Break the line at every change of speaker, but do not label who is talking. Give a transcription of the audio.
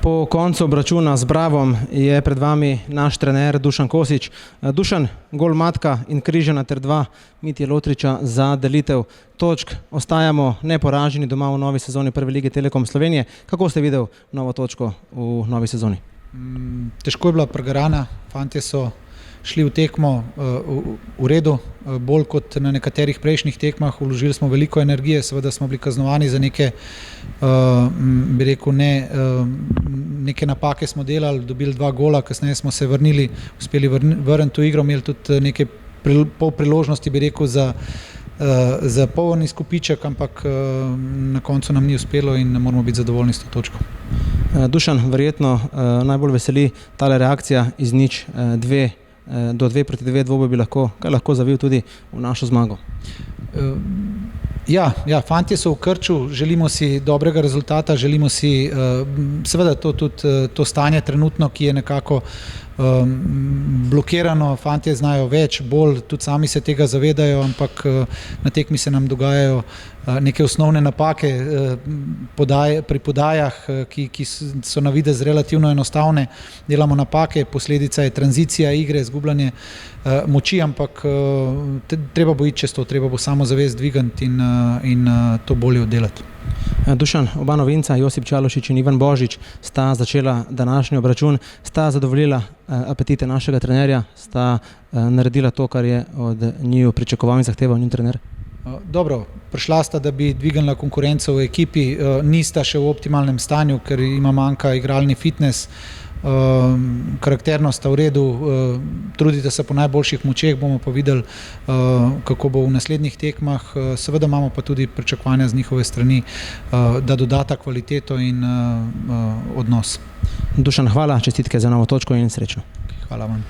Po koncu obračuna z Bravom je pred vami naš trener Dušan Kosič. Dušan, gol Matka in Križana ter 2 Mitje Lotriča za delitev točk. Ostajamo neporaženi doma v novi sezoni Prve lige Telekom Slovenije. Kako ste videl novo točko v novi sezoni?
Težko je bila pregarana, fantje so šli v tekmo v redu, bolj kot na nekaterih prejšnjih tekmah, vložili smo veliko energije, seveda smo bili kaznovani za neke, bi rekel, neke napake smo delali, dobili 2 gola, kasneje smo se vrnili, uspeli vrniti v igro, imeli tudi neke pol priložnosti, bi rekel, za poln izkupiček, ampak na koncu nam ni uspelo in ne moramo biti zadovoljni s to točko.
Dušan, verjetno najbolj veseli tale reakcija iz 0-2 do 2-2 dvoboj bi lahko zavil tudi v našo zmago.
Ja, fantje so v krču, želimo si dobrega rezultata, želimo si seveda to stanje trenutno, ki je nekako blokirano, fantje znajo več, bolj, tudi sami se tega zavedajo, ampak na tekmi se nam dogajajo neke osnovne napake pri podajah, ki so na videz relativno enostavne, delamo napake, posledica je tranzicija igre, izgubljanje moči, ampak treba bo iti čez to, treba bo samozavest dvigati in to bolje oddelati.
Dušan, oba novinca, Josip Čalošič in Ivan Božič, sta začela današnji obračun, sta zadovoljila apetite našega trenerja, sta naredila to, kar je od njiju pričakoval in zahteval njun trener?
Dobro, prišla sta, da bi dvignila konkurenco v ekipi, nista še v optimalnem stanju, ker ima manjka igralni fitness, karakterno sta v redu, trudite se po najboljših močeh, bomo pa videli, kako bo v naslednjih tekmah, seveda imamo pa tudi pričakovanja z njihove strani, da dodata kvaliteto in odnos.
Dušan, hvala, čestitke za novo točko in srečno.
Hvala vam.